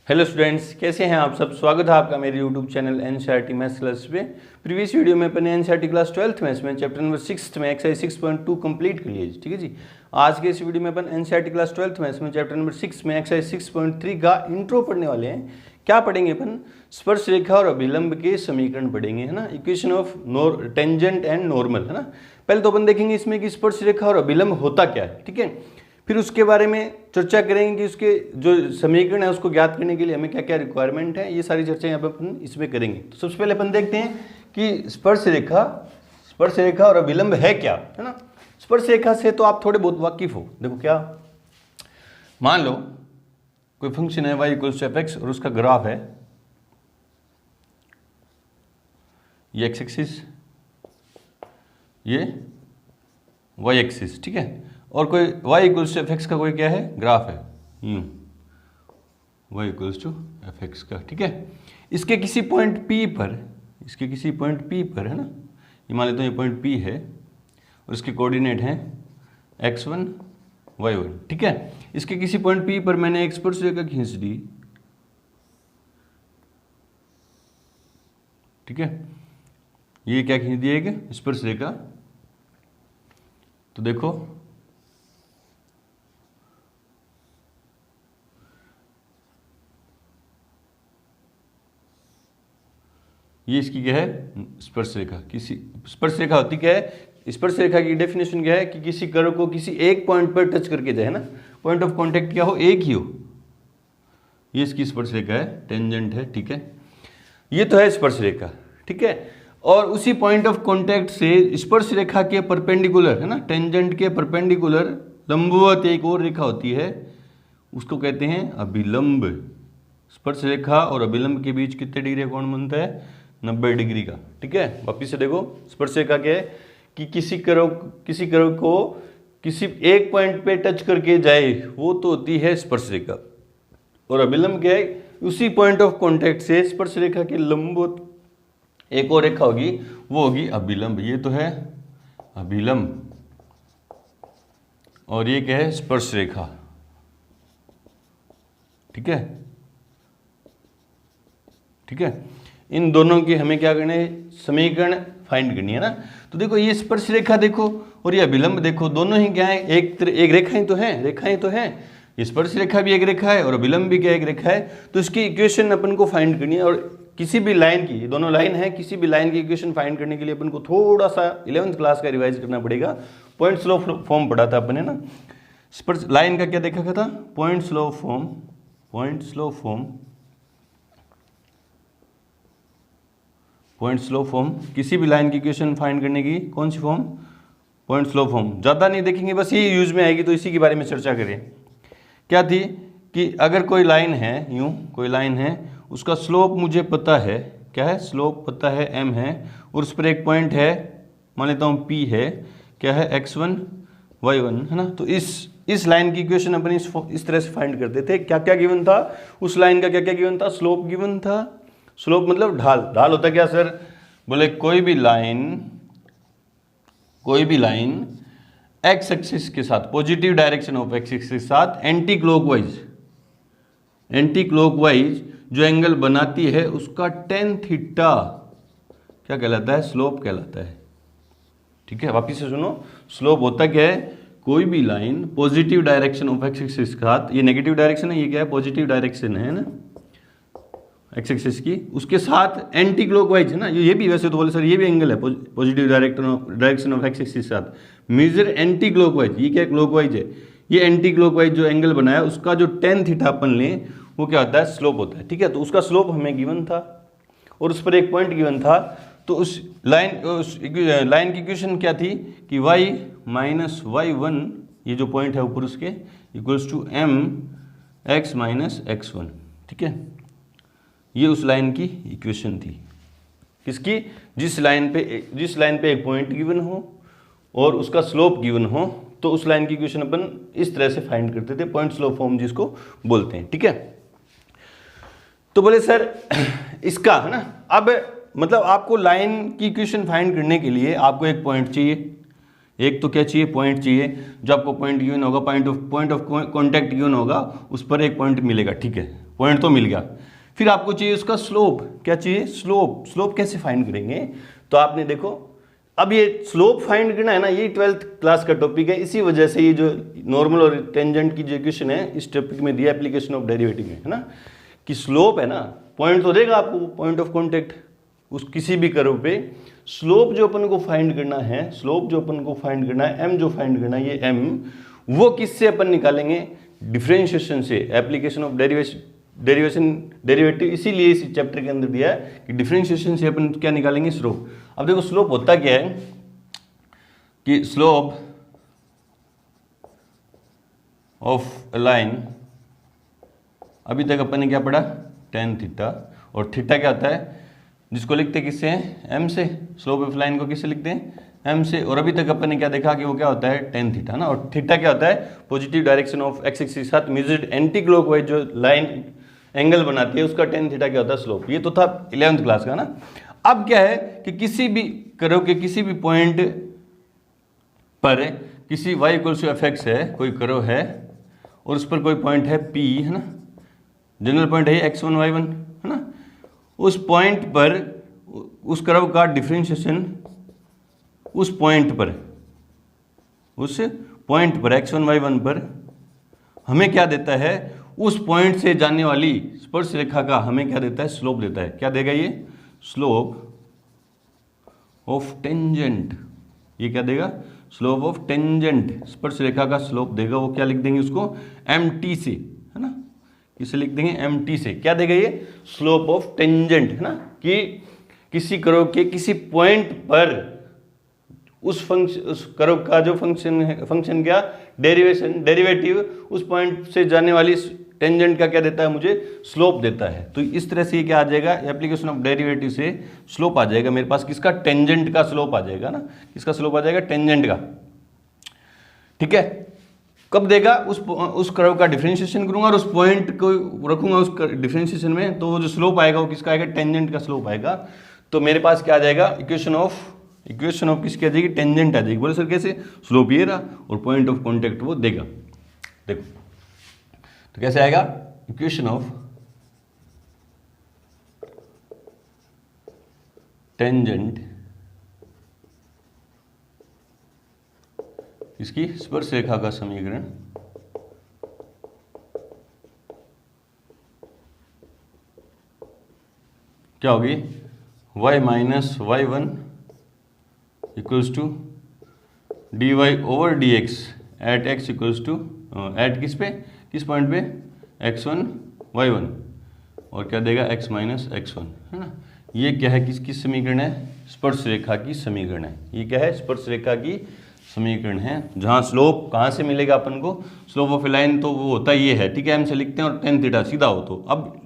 Hello students, कैसे हैं आप सब। स्वागत है आपका मेरे YouTube channel NCERT maths class पे। प्रीवियस वीडियो में अपने एनसीईआरटी क्लास 12th मैथ्स में चैप्टर नंबर 6 में एक्सरसाइज 6.2 कंप्लीट कर लिए। ठीक है जी। आज के इस वीडियो में अपन एनसीईआरटी क्लास 12th मैथ्स में चैप्टर नंबर 6 में एक्सरसाइज 6.3 का इंट्रो पढ़ने वाले हैं। क्या पढ़ेंगे अपन? स्पर्श रेखा और अभिलंब के समीकरण पढ़ेंगे, है ना। Equation of tangent and normal, है ना। पहले तो अपन देखेंगे इसमें कि स्पर्श रेखा और अभिलंब होता क्या है, ठीक है। फिर उसके बारे में चर्चा करेंगे कि उसके जो समीकरण है उसको ज्ञात करने के लिए हमें क्या क्या रिक्वायरमेंट है। ये सारी चर्चा यहाँ पे अपन इसमें करेंगे। तो सबसे पहले अपन देखते हैं कि स्पर्श रेखा और अभिलंब है क्या, है ना। स्पर्श रेखा से तो आप थोड़े बहुत वाकिफ हो। देखो क्या, मान लो कोई फंक्शन है y = f(x) और उसका ग्राफ है ये x एक्सिस, ये y एक्सिस, ठीक है। और कोई y = f(x) का कोई क्या है, ग्राफ है यूं, y = f(x) का, ठीक है। इसके किसी पॉइंट P पर, है ना, ये मान लेते हैं ये पॉइंट P है और इसके कोऑर्डिनेट हैं x1 y1, ठीक है। इसके किसी पॉइंट P पर मैंने एक स्पर्श रेखा खींच दी, ठीक है। ये क्या खींच दिया, एक स्पर्श रेखा। तो देखो ये इसकी क्या है, स्पर्श रेखा। किसी स्पर्श रेखा होती क्या है, स्पर्श रेखा की डेफिनेशन क्या है कि किसी कर्व को किसी एक पॉइंट पर टच करके जाए, है ना। पॉइंट ऑफ कांटेक्ट क्या हो, एक ही हो। ये इसकी स्पर्श रेखा है, टेंजेंट है, ठीक है। ये तो है स्पर्श रेखा, ठीक है। और उसी पॉइंट ऑफ कांटेक्ट से स्पर्श रेखा के परपेंडिकुलर, है ना, टेंजेंट के परपेंडिकुलर लंबवत एक और रेखा होती है, उसको कहते हैं अभिलंब। स्पर्श रेखा और अभिलंब के बीच कितने डिग्री कोण बनता है, 90 डिग्री का, ठीक है। वापिस से देखो, स्पर्श रेखा क्या है कि किसी कर्व को किसी एक पॉइंट पे टच करके जाए, वो तो होती है स्पर्श रेखा। और अभिलंब क्या है, उसी पॉइंट ऑफ कांटेक्ट से स्पर्श रेखा के लंबवत एक और रेखा होगी, वो होगी अभिलंब। ये तो है अभिलंब और ये क्या है, स्पर्श रेखा, ठीक है, ठीक है। इन दोनों की हमें क्या करना है, समीकरण फाइंड करनी है ना। तो देखो ये स्पर्श रेखा देखो और ये अभिलंब देखो, दोनों ही क्या है, एक रेखाएं तो हैं, ये स्पर्श रेखा भी एक रेखा है और अभिलंब भी क्या एक रेखा है। तो इसकी इक्वेशन अपन को फाइंड करनी है। और किसी भी लाइन की, दोनों लाइन है, किसी भी लाइन की इक्वेशन फाइंड करने के लिए अपन को थोड़ा सा 11th क्लास का रिवाइज करना पड़ेगा। पॉइंट स्लो फॉर्म पढ़ा था अपन, है ना। स्पर्श लाइन का क्या देखा था, पॉइंट स्लो फॉर्म। किसी भी लाइन की इक्वेशन फाइंड करने की कौन सी फॉर्म, पॉइंट स्लो फॉर्म। ज़्यादा नहीं देखेंगे, बस ये यूज में आएगी, तो इसी के बारे में चर्चा करें। क्या थी कि अगर कोई लाइन है, यूं कोई लाइन है, उसका स्लोप मुझे पता है, क्या है, स्लोप पता है m है, और उस पर एक पॉइंट है, मान लेता हूँ P है, क्या है, x1 y1, है ना। तो इस लाइन की इक्वेशन अपन इस तरह से फाइंड करते थे। क्या क्या गिवन था उस लाइन का, क्या क्या गिवन था, स्लोप गिवन था। स्लोप मतलब ढाल होता क्या सर, बोले कोई भी लाइन एक्स एक्सिस के साथ, positive direction of x axis के साथ एंटी क्लॉकवाइज जो एंगल बनाती है, उसका tan थीटा क्या कहलाता है, स्लोप कहलाता है, ठीक है। वापिस से सुनो, स्लोप होता क्या है, कोई भी line positive direction of x axis के साथ, ये नेगेटिव डायरेक्शन है, ये क्या है, पॉजिटिव डायरेक्शन है ना एक्स एक्सिस की, उसके साथ एंटी क्लॉकवाइज, है ना। ये भी वैसे तो बोले सर ये भी एंगल है positive direction of x axis के साथ, मेजर एंटी क्लॉकवाइज, ये क्या क्लॉकवाइज है, ये एंटी क्लॉकवाइज जो एंगल बनाया, उसका जो tan थीटा अपन लें, वो क्या होता है, स्लोप होता है, ठीक है। तो उसका स्लोप हमें गिवन था और उस पर एक पॉइंट गिवन था। तो उस लाइन की इक्वेशन क्या थी कि y - y1, ये जो पॉइंट है ऊपर उसके, इक्वल्स टू mx - x1, ठीक है। ये उस लाइन की इक्वेशन थी, किसकी, जिस लाइन पे एक पॉइंट गिवन हो और उसका स्लोप गिवन हो, तो उस लाइन की इक्वेशन अपन इस तरह से फाइंड करते थे, पॉइंट स्लोप फॉर्म जिसको बोलते हैं, ठीक है। तो बोले सर इसका, है ना, अब मतलब आपको लाइन की इक्वेशन फाइंड करने के लिए आपको एक पॉइंट चाहिए, एक तो क्या चाहिए, पॉइंट चाहिए। जो आपको पॉइंट गिवन होगा, पॉइंट ऑफ कांटेक्ट गिवन होगा, उस पर एक पॉइंट मिलेगा, ठीक है। पॉइंट तो मिल गया। फिर आपको चाहिए उसका स्लोप। क्या चाहिए? स्लोप। स्लोप कैसे फाइंड करेंगे? तो आपने देखो, अब ये स्लोप फाइंड करना है ना, ये 12th क्लास का टॉपिक है। इसी वजह से ये जो नॉर्मल और टेंजेंट की जो इक्वेशन है इस टॉपिक में दिया, एप्लीकेशन ऑफ डेरिवेटिव में, है ना, कि स्लोप है ना, पॉइंट तो देगा आपको, पॉइंट ऑफ कॉन्टेक्ट उस किसी भी कर्व पे। स्लोप जो अपन को फाइंड करना है, स्लोप जो अपन को फाइंड करना है, एम जो फाइंड करना है, ये एम वो किससे अपन निकालेंगे? डिफरेंशिएशन से, एप्लीकेशन ऑफ डेरिवेटिव। इसीलिए इस चैप्टर के अंदर दिया है कि डिफरेंशिएशन से अपन क्या निकालेंगे? स्लोप। अब देखो स्लोप होता क्या है कि स्लोप ऑफ लाइन, अभी तक अपन ने क्या पढ़ा? tan theta. और थीटा क्या होता है? जिसको लिखते हैं किससे? एम से। स्लोप ऑफ लाइन को किससे लिखते हैं? एम से। और अभी तक अपन ने क्या देखा कि वो क्या होता है? tan थीटा ना। और थीटा क्या होता है? Positive direction of x axis के साथ मेजर्ड एंटी क्लॉकवाइज जो लाइन एंगल बनाती है उसका tan थीटा क्या होता है? स्लोप। ये तो था 11th क्लास का ना। अब क्या है कि किसी भी कर्व के किसी भी पॉइंट पर किसी y equals to f x है, कोई कर्व है और उस पर कोई पॉइंट है P, है ना, जनरल पॉइंट है x1 y1, है ना, उस पॉइंट पर उस कर्व का डिफरेंशिएशन उस पॉइंट पर x1 y1 पर हमें क्या देता है? उस पॉइंट से जाने वाली स्पर्श रेखा का हमें क्या देता है? स्लोप देता है। क्या देगा ये? Slope of tangent. ये क्या देगा? स्लोप ऑफ टेंजेंट, स्पर्श रेखा का स्लोप देगा। वो क्या लिख देंगे उसको? mt से, है ना, इसे लिख देंगे mt से। क्या देगा ये? स्लोप ऑफ टेंजेंट, है ना, कि किसी कर्व के किसी पॉइंट पर उस कर्व का जो फंक्शन क्या? डेरिवेटिव उस पॉइंट से जाने वाली टेंजेंट का क्या देता है? मुझे स्लोप देता है। तो इस तरह से ये क्या आ जाएगा? एप्लीकेशन ऑफ डेरिवेटिव से स्लोप आ जाएगा मेरे पास। किसका? टेंजेंट का स्लोप आ जाएगा ना। किसका स्लोप आ जाएगा? टेंजेंट का। ठीक है। कब देगा? उस कर्व का डिफरेंशिएशन करूंगा और उस पॉइंट को रखूंगा उस डिफरेंशिएशन में, तो वो जो स्लोप आएगा वो किसका आएगा? टेंजेंट का स्लोप आएगा। तो मेरे पास क्या आ जाएगा? इक्वेशन ऑफ किसकी आ जाएगी? टेंजेंट आ जाएगी। बोले सर कैसे? स्लोप ये रहा और पॉइंट ऑफ कॉन्टेक्ट वो देगा। देखो तो कैसे आएगा? इक्वेशन ऑफ टेंजेंट इसकी स्पर्श रेखा का समीकरण क्या होगी? y minus y1 equals to dy over dx at x equals to at किस पे? किस पॉइंट पे? x1 y1। और क्या देगा? x माइनस x1, है ना। ये क्या है? किसकी समीकरण है? स्पर्श रेखा की समीकरण है। ये क्या है? स्पर्श रेखा की समीकरण है, जहाँ स्लोप कहाँ से मिलेगा अपन को? स्लोप ऑफ लाइन तो वो होता ये है, ठीक है, एम से लिखते हैं और tan थीटा सीधा हो। तो अब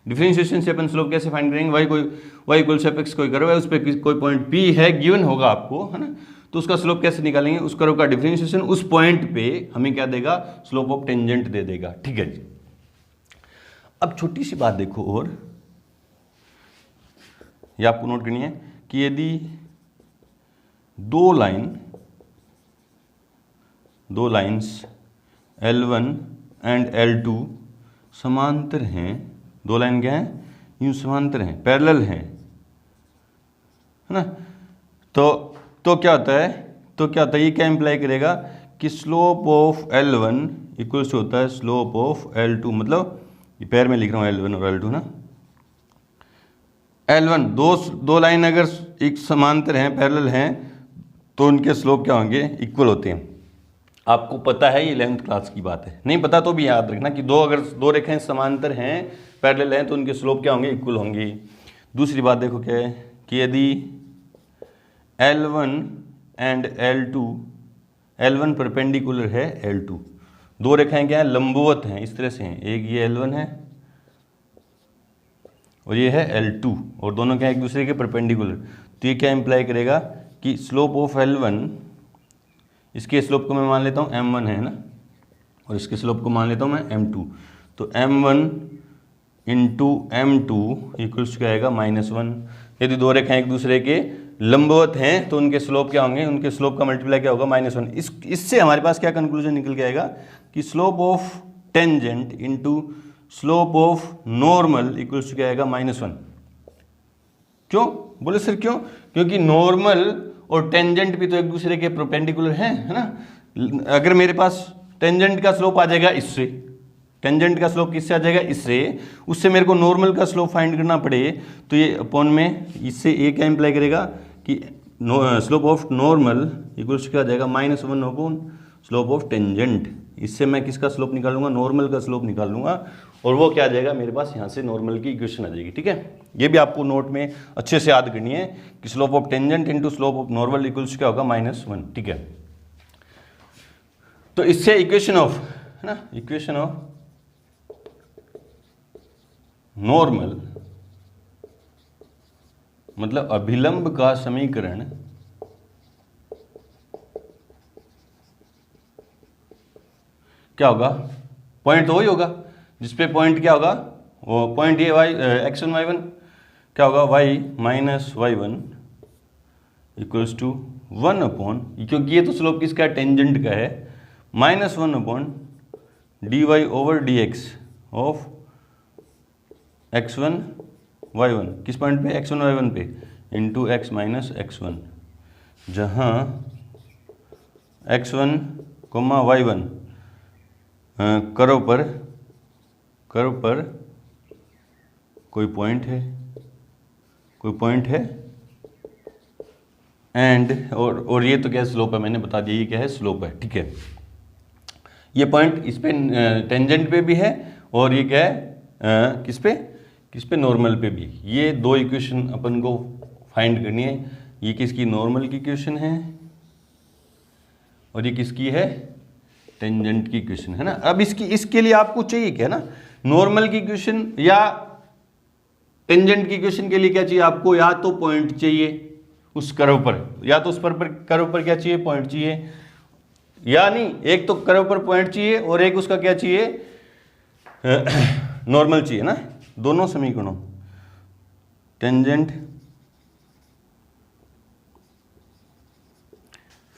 डिफरेंशिएशन से अपन स्लोप कैसे फाइंड करेंगे? y इक्वल्स एफ एक्स कोई कर्व है, उस पर कोई पॉइंट P है, गिवन होगा आपको, है ना, तो उसका स्लोप कैसे निकालेंगे? उस कर्व का डिफरेंशिएशन उस पॉइंट पे हमें क्या देगा? स्लोप ऑफ टेंजेंट दे देगा। ठीक है जी। अब छोटी सी बात देखो, और ये आपको नोट करनी है कि यदि दो लाइंस L1 एंड L2 समांतर हैं, दो लाइन क्या हैं? यूं समांतर हैं, पैरेलल हैं, है ना, तो क्या होता है? ये क्या इंप्लाई करेगा कि स्लोप ऑफ L1 इक्वल्स होता है स्लोप ऑफ L2। मतलब ये पैर में लिख रहा हूँ L1 और L2 ना। L1 दो लाइन अगर एक समांतर हैं, पैरेलल हैं, तो उनके स्लोप क्या होंगे? इक्वल होते हैं। आपको पता है, ये 11th क्लास की बात है। नहीं पता तो भी याद रखना कि अगर दो रेखाएं समांतर हैं, पैरेलल हैं, तो उनके स्लोप क्या होंगे? इक्वल होंगे। दूसरी बात देखो क्या है कि यदि L1 एंड L1 परपेंडिकुलर है L2, दो रेखाएं क्या है? लंबवत हैं, इस तरह से हैं। एक ये L1 है और ये है L2, और दोनों क्या है? एक दूसरे के परपेंडिकुलर। तो ये क्या इंप्लाई करेगा कि स्लोप ऑफ L1, इसके स्लोप को मैं मान लेता हूँ M1 है ना, और इसके स्लोप को मान लेता हूँ मैं M2। तो M1 इंटू M2 इक्वल्स क्या आएगा? -1। यदि दो रेखाएं एक दूसरे के लंबवत हैं तो उनके स्लोप क्या होंगे? उनके स्लोप का मल्टीप्लाई क्या होगा? -1। इससे हमारे पास क्या कंक्लूजन निकल के आएगा कि slope of tangent into slope of normal equals to क्या आएगा -1। क्यों बोले सर क्यों? क्योंकि नॉर्मल और टेंजेंट भी तो एक दूसरे के परपेंडिकुलर हैं, है ना। अगर मेरे पास टेंजेंट का स्लोप आ जाएगा इससे, टेंजेंट का स्लोप किससे आ जाएगा इससे, उससे मेरे को नॉर्मल का स्लोप फाइंड करना पड़े तो ये अपॉन में इससे ये क्या इंप्लाई करेगा कि स्लोप ऑफ नॉर्मल इक्वल्स क्या आ जाएगा -1 अपॉन स्लोप ऑफ टेंजेंट। इससे मैं किसका स्लोप निकालूंगा? नॉर्मल का स्लोप निकाल लूंगा और वो क्या आ जाएगा मेरे पास यहाँ से नॉर्मल की इक्वेशन आ जाएगी। ठीक है, ये भी आपको नोट में अच्छे से याद करनी है कि slope of tangent into slope of normal equals क्या होगा -1। ठीक है, तो इससे इक्वेशन ऑफ, है ना, इक्वेशन ऑफ नॉर्मल मतलब अभिलंब का समीकरण क्या होगा? पॉइंट तो वही होगा जिसपे पॉइंट क्या होगा, वो पॉइंट ये y x1 y1 क्या होगा y minus y1 equals to 1 upon, क्योंकि ये तो स्लोप किसका है? टेंजेंट का है, -1 upon dy over dx of x1 y1 किस पॉइंट पे? x1 y1 पे इंटू x माइनस x1, जहाँ x1 y1 कर्व पर कोई पॉइंट है एंड और ये तो क्या स्लोप है, मैंने बता दिया ये क्या है, स्लोप है। ठीक है, ये पॉइंट इस पे टेंजेंट पे भी है और ये क्या है किस पे नॉर्मल पे भी। ये दो इक्वेशन अपन को फाइंड करनी है। ये किसकी? नॉर्मल की इक्वेशन है और ये किसकी है? टेंजेंट की इक्वेशन, है ना। अब इसके लिए आपको चाहिए क्या ना, नॉर्मल की इक्वेशन या टेंजेंट की इक्वेशन के लिए क्या चाहिए आपको? या तो पॉइंट चाहिए उस कर्व पर, या तो उस पर कर्व पर क्या चाहिए? पॉइंट चाहिए, या नहीं एक तो कर्व पर पॉइंट चाहिए और एक उसका क्या चाहिए? नॉर्मल चाहिए ना। दोनों समीकरणों टेंजेंट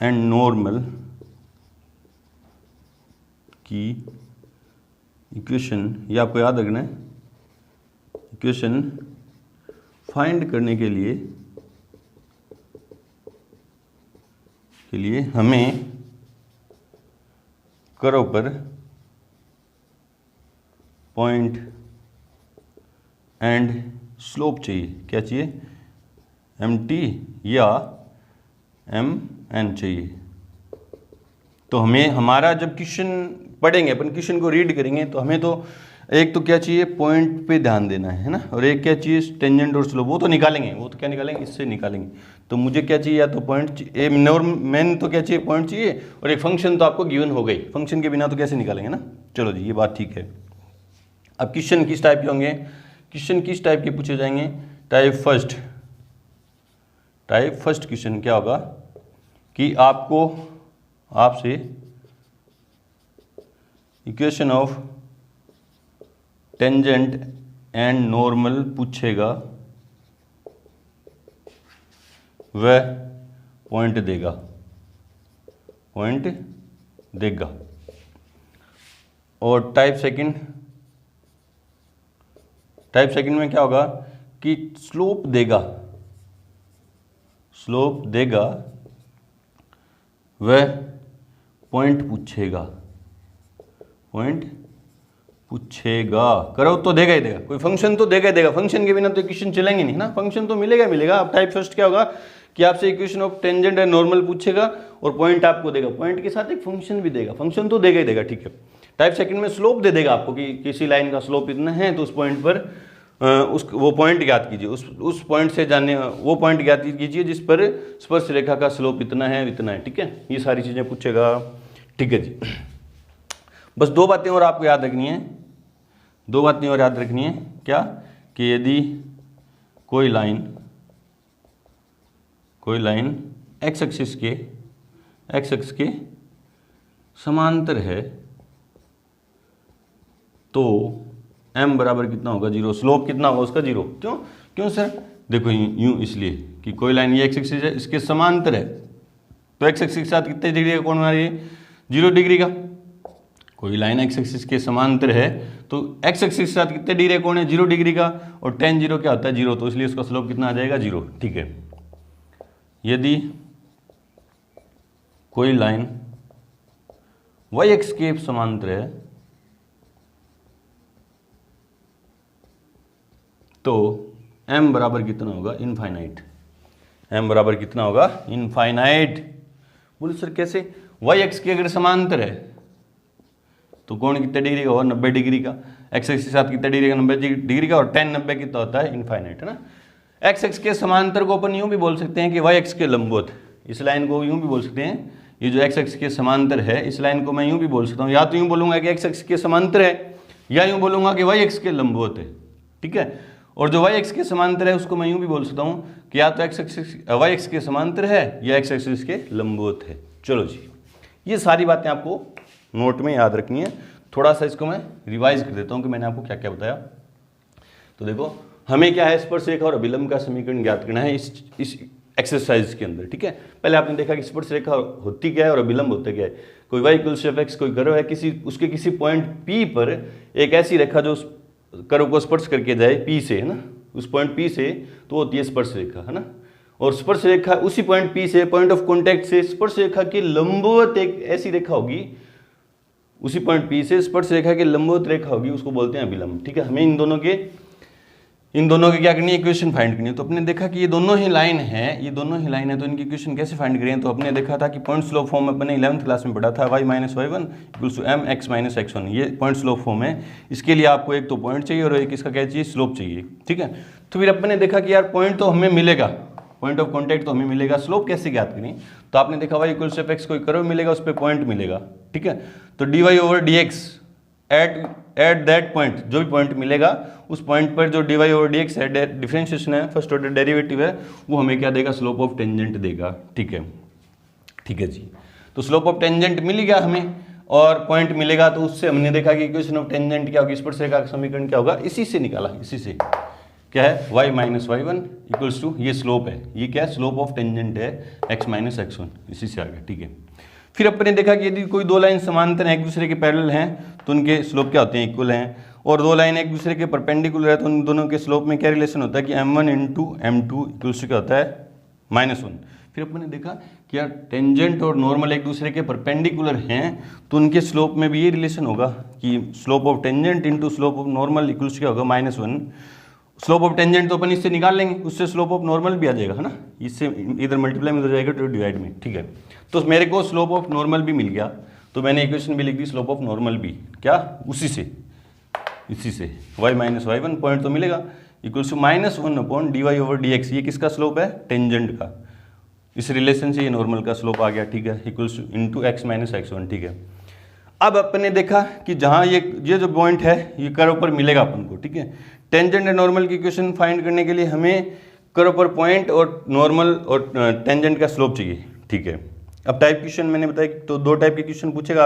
एंड नॉर्मल की इक्वेशन, ये आपको याद रखना है, इक्वेशन फाइंड करने के लिए हमें कर्व पर पॉइंट एंड स्लोप चाहिए। क्या चाहिए? MT या MN चाहिए। तो हमें हमारा जब क्वेश्चन पढ़ेंगे, अपन क्वेश्चन को रीड करेंगे, तो हमें तो एक तो क्या चाहिए? पॉइंट पे ध्यान देना है ना, और एक क्या चाहिए? टेंजेंट और स्लोप। वो तो निकालेंगे, वो तो क्या निकालेंगे? इससे निकालेंगे। तो मुझे क्या चाहिए? या तो पॉइंट, मेन तो क्या चाहिए? पॉइंट चाहिए, और एक फंक्शन तो आपको गिवन हो गई। फंक्शन के बिना तो कैसे निकालेंगे ना। चलो जी, ये बात ठीक है। अब क्वेश्चन किस टाइप के होंगे? क्वेश्चन किस टाइप के पूछे जाएंगे? टाइप फर्स्ट क्वेश्चन क्या होगा कि आपसे equation of tangent and normal पूछेगा, वह पॉइंट देगा। और टाइप सेकंड में क्या होगा कि स्लोप देगा, वह पॉइंट पूछेगा। करो तो देगा ही देगा, कोई फंक्शन तो देगा ही देगा। फंक्शन के बिना तो इक्वेशन चलेंगे नहीं ना, फंक्शन तो मिलेगा। अब टाइप फर्स्ट क्या होगा कि आपसे equation of tangent and normal पूछेगा और पॉइंट आपको देगा, पॉइंट के साथ एक फंक्शन भी देगा, फंक्शन तो देगा ही देगा। ठीक है, टाइप सेकंड में स्लोप दे देगा आपको कि किसी लाइन का स्लोप इतना है, तो उस पॉइंट पर वो पॉइंट ज्ञात कीजिए, उस पॉइंट से वो पॉइंट ज्ञात कीजिए जिस पर स्पर्श रेखा का स्लोप इतना है। ठीक है, ये सारी चीजें पूछेगा। ठीक है जी, बस दो बातें और आपको याद रखनी है, क्या कि यदि कोई लाइन एक्स एक्सिस के समांतर है तो m बराबर कितना होगा? 0। स्लोप कितना होगा उसका? 0। क्यों सर? देखो यूं इसलिए कि कोई लाइन ये एक्स एक्सिस है, इसके समांतर है, तो एक्स एक्सिस के साथ कितने डिग्री का कोण बना रही है? 0 डिग्री का। कोई लाइन एक्स एक्सिस के समांतर है तो एक्स एक्सिस के साथ कितने डिग्री कोण है, 0 डिग्री का, और tan 0 क्या होता है 0, तो इसलिए इसका स्लोप कितना आ जाएगा 0। ठीक है, यदि कोई लाइन y एक्स के समांतर है तो m बराबर कितना होगा, इनफाइनाइट। m बराबर कितना होगा, इनफाइनाइट। बोले सर कैसे, y एक्स के अगर समांतर है तो कोण कितने डिग्री का होगा, 90 डिग्री का, x एक्स के साथ कितने डिग्री का, 90 डिग्री का, और tan 90 कितना होता है, इनफाइनाइट, है ना। x एक्स के समांतर को अपन यूं भी बोल सकते हैं कि y एक्स के लंबवत, इस लाइन को यूं भी बोल सकते हैं, ये जो x एक्स के समांतर है इस लाइन को मैं यूं भी बोल सकता हूँ, या तो यूं बोलूंगा कि x एक्स के समांतर है, या यूं बोलूंगा कि y एक्स के लंबवत है। ठीक है, और जो y एक्स के समांतर है उसको मैं यूं भी बोल सकता हूँ कि या तो y एक्स के समांतर है या x एक्सिस के लंबवत है। चलो जी, ये सारी बातें आपको नोट में याद रखनी है। थोड़ा सा इसको मैं रिवाइज कर देता हूँ कि मैंने आपको क्या क्या बताया। तो देखो, हमें क्या है, स्पर्शरेखा और अभिलंब का समीकरण ज्ञात करना है इस एक्सरसाइज के अंदर। ठीक है, पहले आपने देखा कि स्पर्शरेखा होती क्या है और अभिलंब होता क्या है। कोई y इक्वल्स टू fx, कोई कर्व है, उसके किसी पॉइंट P पर एक ऐसी रेखा जो कर्व को स्पर्श करके जाए P से, है ना, उस पॉइंट P से, तो होती है स्पर्शरेखा, है ना। और स्पर्शरेखा उसी पॉइंट P से, पॉइंट ऑफ कॉन्टैक्ट से स्पर्शरेखा के लंबवत एक ऐसी रेखा होगी, उसी पॉइंट P से स्पर्शरेखा के लंबवत रेखा होगी, उसको बोलते हैं अभिलंब। ठीक है, हमें इन दोनों के क्या करनी है, इक्वेशन फाइंड करनी है। तो अपने देखा कि ये दोनों ही लाइन है, तो इनकी इक्वेशन कैसे फाइंड करें। तो अपने देखा था कि पॉइंट स्लोप फॉर्म अपने 11th क्लास में पढ़ा था, y minus y1 equals to m x minus x1, ये पॉइंट स्लोप फॉर्म है। इसके लिए आपको एक तो पॉइंट चाहिए और एक इसका क्या चाहिए, स्लोप चाहिए। ठीक है, तो फिर अपने देखा कि यार पॉइंट तो हमें मिलेगा, पॉइंट ऑफ कॉन्टैक्ट तो हमें मिलेगा, स्लोप कैसे ज्ञात करें। तो आपने देखा y इक्वल्स टू f(x), कोई कर्व मिलेगा, उस पर पॉइंट मिलेगा। ठीक है, तो dy over dx at that point, जो भी पॉइंट मिलेगा उस पॉइंट पर जो dy ओवर dx है, डिफरेंशिएशन है, फर्स्ट ऑर्डर डेरिवेटिव है, वो हमें क्या देगा, स्लोप ऑफ टेंजेंट देगा। ठीक है जी, तो स्लोप ऑफ टेंजेंट मिल गया हमें और पॉइंट मिलेगा, तो उससे हमने देखा कि इक्वेशन ऑफ टेंजेंट क्या होगी, स्पर्शरेखा का समीकरण क्या होगा, इसी से निकाला, इसी से क्या है, y minus y1 equals to, ये स्लोप है, ये क्या है, स्लोप ऑफ टेंजेंट है x माइनस x1, इसी से आ गया। ठीक है, फिर अपने देखा कि यदि कोई दो लाइन समांतर हैं, एक दूसरे के पैरेलल हैं, तो उनके स्लोप क्या होते हैं, इक्वल हैं। और दो लाइन एक दूसरे के परपेंडिकुलर है, तो उन दोनों के स्लोप में क्या रिलेशन होता है कि m1 into m2 equals to क्या होता है, -1। फिर अपने देखा कि यार टेंजेंट और नॉर्मल एक दूसरे के परपेंडिकुलर हैं, तो उनके स्लोप में भी ये रिलेशन होगा कि slope of tangent into slope of normal equals क्या होगा, -1। स्लोप ऑफ टेंजेंट तो अपन इससे निकाल लेंगे, उससे स्लोप ऑफ नॉर्मल भी आ जाएगा, है ना, इससे इधर मल्टीप्लाई में हो जाएगा तो डिवाइड में। ठीक है, तो मेरे को स्लोप ऑफ नॉर्मल भी मिल गया, तो मैंने इक्वेशन भी लिख दी स्लोप ऑफ नॉर्मल भी, क्या, इसी से y माइनस y1 पॉइंट तो मिलेगा, equals to -1 upon dy over dx, ये किसका स्लोप है, टेंजेंट का, इस रिलेशन से ये नॉर्मल का स्लोप आ गया। ठीक है, equals two into x minus x1। ठीक है, अब अपने देखा कि जहाँ ये जो पॉइंट है ये कर्व पर मिलेगा अपन को। ठीक है, टेंजेंट एंड नॉर्मल की इक्वेशन फाइंड करने के लिए हमें कर्व पर पॉइंट और नॉर्मल और टेंजेंट का स्लोप चाहिए। ठीक है, अब टाइप क्वेश्चन मैंने बताया, तो दो टाइप के क्वेश्चन पूछेगा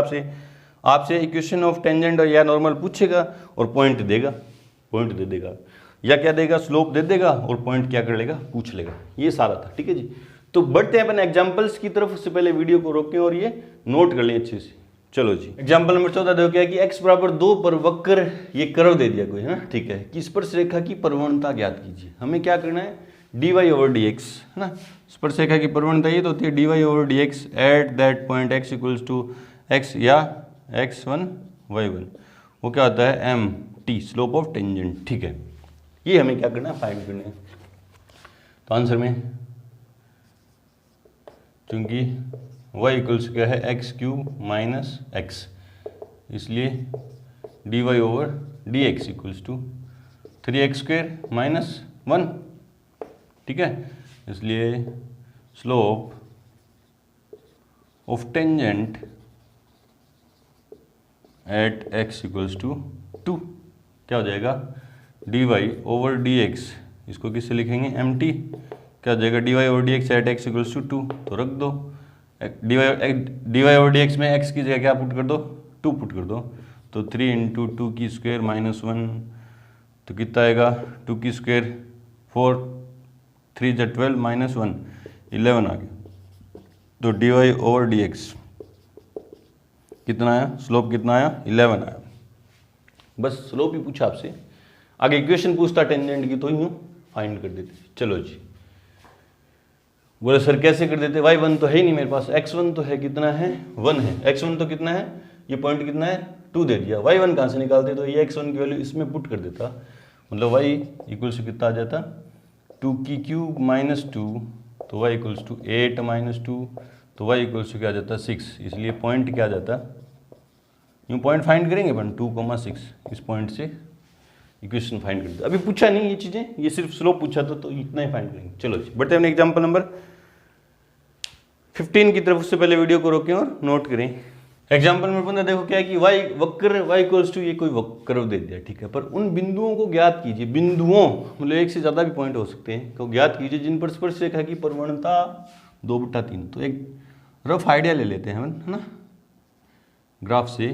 आपसे इक्वेशन ऑफ टेंजेंट और या नॉर्मल पूछेगा और पॉइंट देगा, पॉइंट दे देगा, या क्या देगा, स्लोप दे देगा और पॉइंट क्या कर लेगा, पूछ लेगा। ये सारा था। ठीक है जी, तो बढ़ते हैं अपन एग्जाम्पल्स की तरफ, उससे पहले वीडियो को रोकें और ये नोट कर लें अच्छे से। चलो जी, एग्जाम्पल नंबर 14 देखो क्या है कि x बराबर 2 पर वक्र ये कर्व दे दिया कोई, है ना। ठीक है, कि स्पर्शरेखा की प्रवणता ज्ञात कीजिए। हमें क्या करना है, dy ओवर dx, है ना, स्पर्शरेखा की प्रवणता ये तो होती है dy over dx at that point x equals to x या x1 y1, वो क्या होता है mt, स्लोप ऑफ टेंजेंट। ठीक है, ये हमें क्या करना है, फाइंड करना है। तो आंसर में क्योंकि y इक्वल्स क्या है, एक्स क्यूब माइनस एक्स, इसलिए dy over dx equals to 3x square minus 1। ठीक है, इसलिए slope of tangent at x equals to 2 क्या हो जाएगा, dy ओवर dx, इसको किससे लिखेंगे, mt, क्या हो जाएगा, dy over dx at x equals to 2, तो रख दो dy ओवर dx में x की जगह क्या पुट कर दो, 2 पुट कर दो, तो 3 इंटू 2 की स्क्वायर माइनस 1, तो कितना आएगा, 2 की स्क्वायर 4, 3 जा 12 माइनस 1 11 आ गया। तो dy ओवर dx कितना आया, स्लोप कितना आया, 11 आया। बस स्लोप ही पूछा आपसे, आगे इक्वेशन पूछता टेंजेंट की तो यूँ फाइंड कर देते। चलो जी, बोले सर कैसे कर देते, y1 तो है ही नहीं मेरे पास, x1 तो है, कितना है 1 है, x1 तो कितना है, ये पॉइंट कितना है 2 दे दिया, y1 कहाँ से निकालते, तो ये x1 की वैल्यू इसमें पुट कर देता, मतलब y इक्वल्स टू कितना आ जाता 2 की क्यूब माइनस 2, तो y इक्वल्स टू 8 माइनस 2, तो y इक्वल्स टू क्या आ जाता 6, इसलिए पॉइंट क्या आ जाता, यूँ पॉइंट फाइंड करेंगे अपन 2,6, इस पॉइंट से इक्वेशन फाइंड करते। अभी पूछा नहीं ये चीज़ें, ये सिर्फ स्लोप पूछा तो इतना ही फाइंड करेंगे। चलो जी बढ़ते हैं एग्जाम्पल नंबर 15 की तरफ, उससे पहले वीडियो को रोकें और नोट करें। एग्जाम्पल नंबर 15 देखो क्या है कि y वक्र y इक्वल्स टू, ये कोई वक्र दे दिया, ठीक है, पर उन बिंदुओं को ज्ञात कीजिए, बिंदुओं मतलब एक से ज़्यादा भी पॉइंट हो सकते हैं, तो ज्ञात कीजिए जिन पर स्पर्श रेखा की प्रवणता 2/3। तो एक रफ आइडिया ले लेते हैं हम, है ना, ग्राफ से,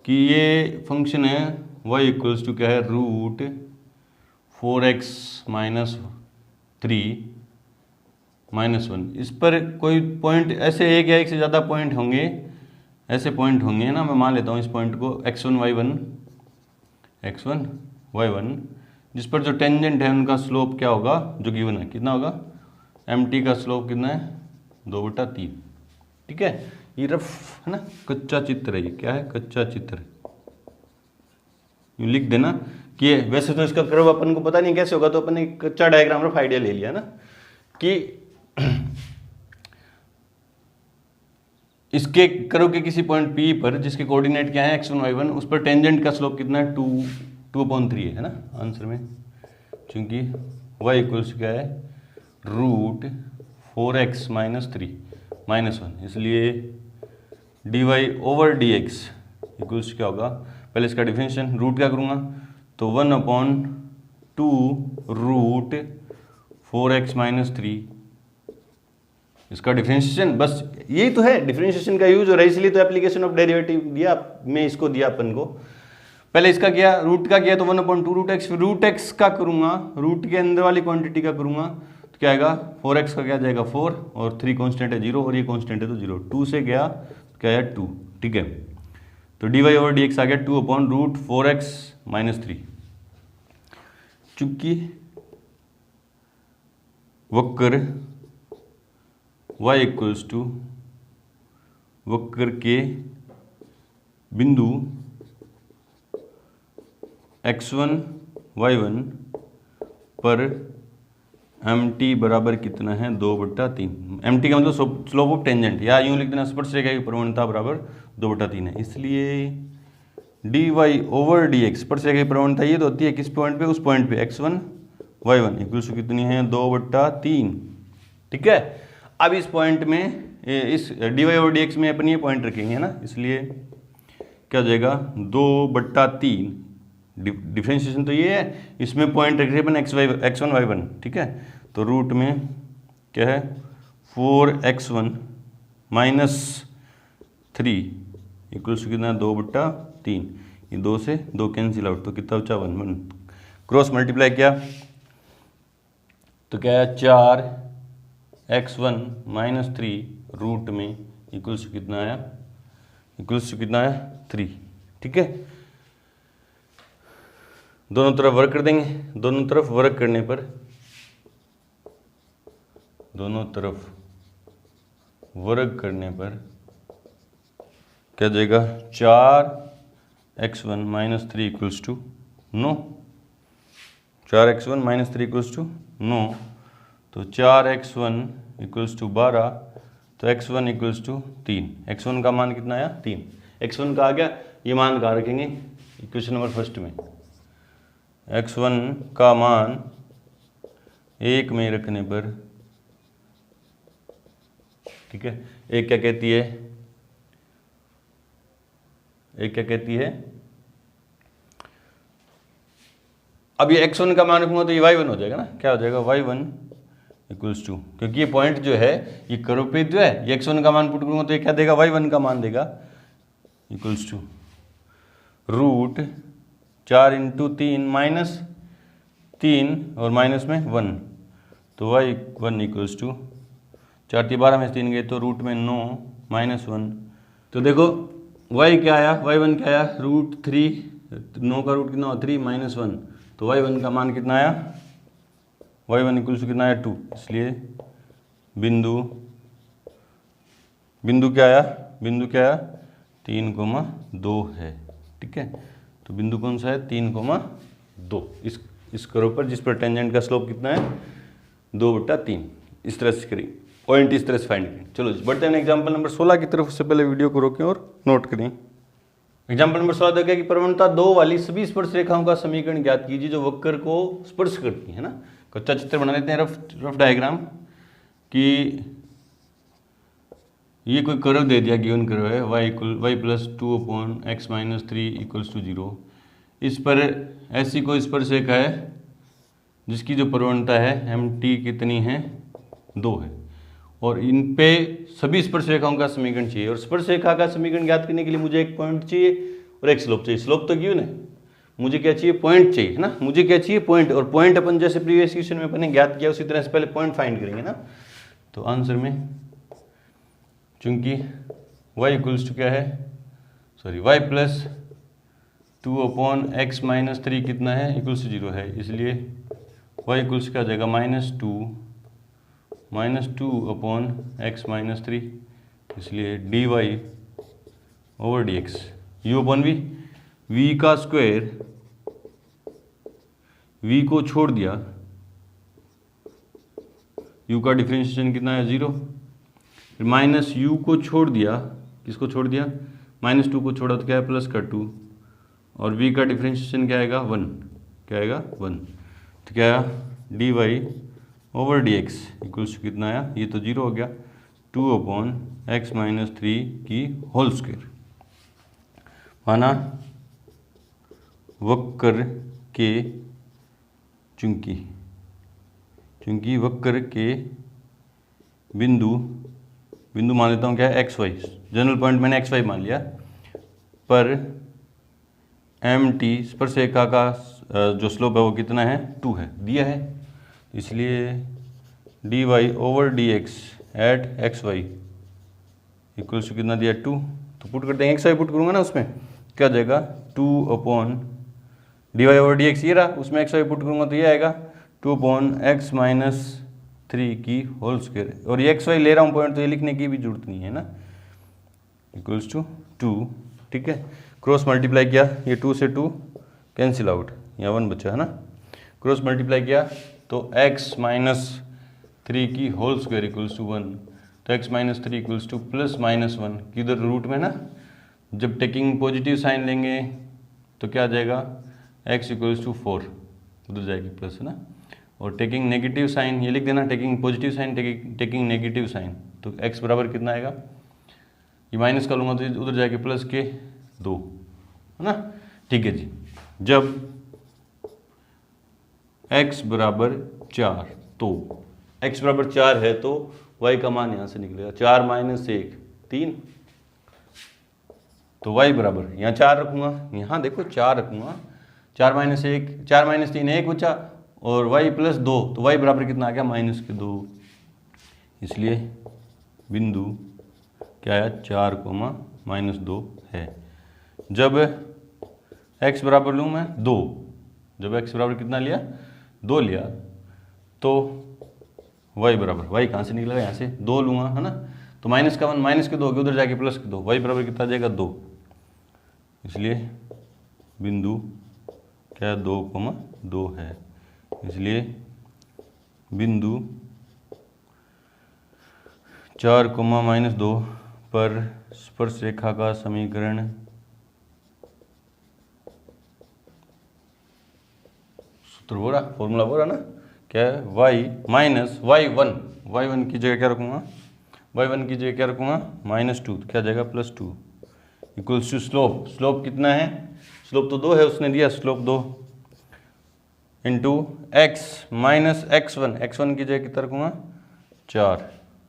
कि ये फंक्शन है y इक्वल्स टू क्या है रूट 4x माइनस 3 माइनस 1, इस पर कोई पॉइंट ऐसे एक या एक से ज़्यादा पॉइंट होंगे, ऐसे पॉइंट होंगे ना, मैं मान लेता हूँ इस पॉइंट को x1 y1, जिस पर जो टेंजेंट है उनका स्लोप क्या होगा, जो गिवन है कितना होगा, mt का स्लोप कितना है 2/3, ठीक है। ये रफ है ना, कच्चा चित्र है, ये क्या है, कच्चा चित्र, यूँ लिख देना कि वैसे तो इसका कर्व अपन को पता नहीं कैसे होगा, तो अपन ने कच्चा डायग्राम रफ आइडिया ले लिया ना, कि इसके कर्व के किसी पॉइंट P पर जिसके कोऑर्डिनेट क्या है x1 y1, उस पर टेंजेंट का स्लोप कितना है 2/3 है ना आंसर में, क्योंकि y इक्वल्स क्या है रूट 4x माइनस 3 माइनस 1, इसलिए dy/dx इक्वल्स क्या होगा, पहले इसका डिफरेंशिएशन, रूट क्या करूँगा, तो 1/2 रूट 4x माइनस 3, इसका डिफरेंशिएशन, बस यही तो है, डिफरेंशिएशन का यूज हो रहा है, इसलिए तो एप्लीकेशन ऑफ डेरिवेटिव दिया मैं इसको दिया अपन को। पहले इसका किया, रूट का किया तो 1/2 रूट एक्स, फिर रूट एक्स का करूँगा, रूट के अंदर वाली क्वांटिटी का करूँगा, तो क्या आएगा 4x का क्या जाएगा 4, और 3 कॉन्स्टेंट है 0, और ये कॉन्स्टेंट है तो 0, 2 से गया तो क्या है 2, ठीक है, तो dy/dx आ गया 2/रूट 4x माइनस 3। चूंकि वक्र y इक्वल्स टू वक्र के बिंदु x1 y1 पर mt बराबर कितना है 2/3, mt का मतलब स्लोप ऑफ टेंजेंट, या यूं लिख देना स्पर्श रेखा की प्रवणता बराबर 2/3 है, इसलिए dy/dx स्पर्श रेखा की प्रवणता ये तो होती है किस पॉइंट पे, उस पॉइंट पे x1 y1 इक्वल्स टू कितनी है 2/3, ठीक है। अब इस पॉइंट में इस dy/dx में अपन ये पॉइंट रखेंगे ना, इसलिए क्या हो जाएगा 2/3, डिफरेंशिएशन तो ये है, इसमें पॉइंट रख रहे अपन x1 y1, ठीक है, तो रूट में क्या है 4x1 माइनस 3 इक्वल्स टू कितना 2/3, ये 2 से 2 कैंसिल आउट, तो कितना बचा 1, क्रॉस मल्टीप्लाई किया तो क्या है 4x1 माइनस 3 रूट में इक्वल्स टू कितना आया, इक्वल्स टू कितना आया 3, ठीक है। दोनों तरफ वर्क कर देंगे, दोनों तरफ वर्क करने पर, दोनों तरफ वर्क करने पर क्या जाएगा 4x1 minus 3 equals to 9, 4x1 minus 3 equals to 9, तो 4x1 इक्वल्स टू 12, तो x1 इक्वल्स टू 3, x1 का मान कितना आया 3, x1 का आ गया, ये मान कहाँ रखेंगे इक्वेशन नंबर फर्स्ट में, x1 का मान 1 में रखने पर, ठीक है, एक क्या कहती है, एक क्या कहती है, अब ये x1 का मान रखूंगा तो ये y1 हो जाएगा ना, क्या हो जाएगा y1 इक्वल्स टू, क्योंकि ये पॉइंट जो है ये कर्व पे जो है, ये x1 का मान पुट करूंगा तो ये क्या देगा y1 का मान देगा, इक्वल्स टू रूट 4 × 3 माइनस 3 और माइनस में 1, तो y1 इक्वल्स टू 4 × 12 में 3 गए तो रूट में 9 माइनस 1, तो देखो y क्या आया, y1 क्या आया रूट 3 9 का रूट कितना हुआ 3 -1, तो y1 का मान कितना आया, y1 इक्वल्स टू कितना आया 2। इसलिए बिंदु क्या आया, 3,2 है। ठीक है, तो बिंदु कौन सा है 3,2 इस कर्व पर, जिस पर टेंजेंट का स्लोप कितना है 2/3। इस तरह से करेंगे, पॉइंट इस तरह से फाइंड करें। चलो बढ़ते हैं एग्जाम्पल नंबर 16 की तरफ। उससे पहले वीडियो को रोकें और नोट करें। एग्जाम्पल नंबर 16 देखिए कि प्रवणता 2 वाली सभी स्पर्श रेखाओं का समीकरण ज्ञात कीजिए जो वक्र को स्पर्श करती है ना। कच्चा चित्र बना लेते हैं, रफ डायग्राम, कि ये कोई कर्व दे दिया, गिवन कर्व है y + 2/x - 3 = 0। इस पर ऐसी कोई स्पर्श रेखा है जिसकी जो प्रवणता है mt कितनी है 2 है, और इन पे सभी स्पर्श रेखाओं का समीकरण चाहिए। और स्पर्श रेखा का समीकरण ज्ञात करने के लिए मुझे एक पॉइंट चाहिए और एक स्लोप चाहिए। स्लोप तो गिवन है, मुझे क्या चाहिए पॉइंट चाहिए, है ना। मुझे क्या चाहिए पॉइंट, और पॉइंट अपन जैसे प्रीवियस क्वेश्चन में अपन ने ज्ञात किया उसी तरह से पहले पॉइंट फाइंड करेंगे ना। तो आंसर में चूंकि y इक्वल्स टू क्या है, सॉरी y + 2/x - 3 कितना है इक्वल्स टू 0 है, इसलिए y इक्वल्स क्या हो जाएगा -2/x - 3, इसलिए dy/dx u/v, v का स्क्वायर, v को छोड़ दिया, u का डिफरेंशिएशन कितना है 0, फिर माइनस u को छोड़ दिया, किसको छोड़ दिया -2 को छोड़ा तो क्या है प्लस का 2, और v का डिफरेंशिएशन क्या आएगा 1, क्या आएगा 1, तो क्या आया dy/dx इक्वल्स टू कितना आया, ये तो 0 हो गया 2/x - 3 की होल स्क्वायर। माना वक्र के चूंकि वक्र के बिंदु मान लेता हूँ क्या है xy, जनरल पॉइंट मैंने xy मान लिया, पर mt स्पर्श रेखा का जो स्लोप है वो कितना है 2 है, दिया है, इसलिए dy/dx eight xy equals to कितना दिया 2। तो पुट करते हैं, xy पुट करूँगा ना, उसमें क्या आ जाएगा 2/dy/dx ये रहा, उसमें xy पुट करूँगा तो ये आएगा 2/x - 3 की होल स्क्वायर। और ये xy ले रहा हूँ पॉइंट, तो ये लिखने की भी जरूरत नहीं है ना, इक्वल्स टू 2। ठीक है, क्रॉस मल्टीप्लाई किया, ये 2 से 2 कैंसिल आउट, यहाँ 1 बचा है ना, क्रॉस मल्टीप्लाई किया तो x - 3 की होल स्क्वायर इक्वल्स टू 1, तो x - 3 इक्वल्स टू +-1 किधर रूट में ना, जब टेकिंग पॉजिटिव साइन लेंगे तो क्या आ जाएगा x इक्वल्स टू 4, उधर जाएगी प्लस, है ना। और टेकिंग नेगेटिव साइन ये लिख देना, taking positive sign, taking negative sign, तो x बराबर कितना आएगा, ये माइनस कर लूँगा तो उधर जाएगी प्लस के 2, है ना। ठीक है जी, जब x बराबर 4, तो x बराबर 4 है तो y का मान यहाँ से निकलेगा 4 - 1 3, तो y बराबर यहाँ 4 रखूँगा, यहाँ देखो 4 रखूँगा, 4 - 1 4 - 3 1 बचा, और y + 2, तो y बराबर कितना आ गया -2, इसलिए बिंदु क्या आया 4, -2 है। जब x बराबर लूँ मैं 2, जब x बराबर कितना लिया 2 लिया, तो y बराबर, y कहाँ से निकलेगा यहाँ से 2 लूँगा, है ना, तो -1 -2 उधर जाके प्लस के 2, y बराबर कितना आ जाएगा 2, इसलिए बिंदु क्या 2,2 है, इसलिए बिंदु 4, -2 पर स्पर्श रेखा का समीकरण सूत्र हो रहा, फॉर्मूला हो रहा ना, क्या है y1 की जगह क्या रखूँगा, y1 की जगह क्या रखूँगा -2, तो क्या जाएगा +2 इक्वल्स टू स्लोप कितना है, स्लोप तो 2 है, उसने दिया स्लोप 2 इंटू x - x1 की जगह कितना रखूँगा 4,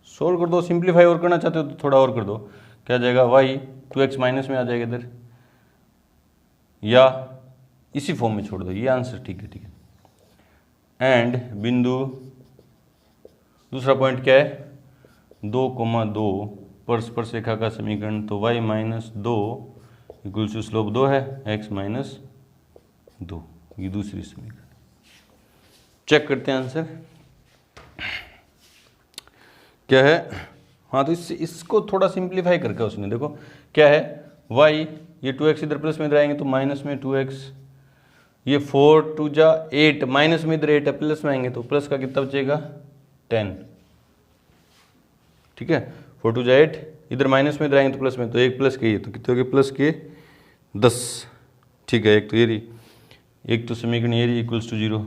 सोल्व कर दो, सिंप्लीफाई और करना चाहते हो तो थोड़ा और कर दो, क्या जाएगा y 2x माइनस में आ जाएगा इधर, या इसी फॉर्म में छोड़ दो, ये आंसर ठीक है। एंड बिंदु दूसरा पॉइंट क्या है 2,2 पर स्पर्श रेखा का समीकरण, तो y - 2 इक्वल्स टू स्लोप 2 है, x - 2, ये दूसरी समीकरण। चेक करते हैं आंसर क्या है। हाँ तो इसको थोड़ा सिंप्लीफाई करके उसने देखो क्या है, y ये 2x इधर प्लस में इधर आएंगे तो माइनस में 2x, ये 4 2 जा 8 माइनस में इधर 8 है प्लस में आएंगे तो प्लस का कितना बचेगा 10, ठीक है। 4 2 जा 8 इधर माइनस में इधर आएंगे तो प्लस में, तो एक प्लस के ये तो कितने हो गए प्लस के 10, ठीक है। एक तो ये रही, एक तो समीकरण ये रही इक्वल्स टू 0,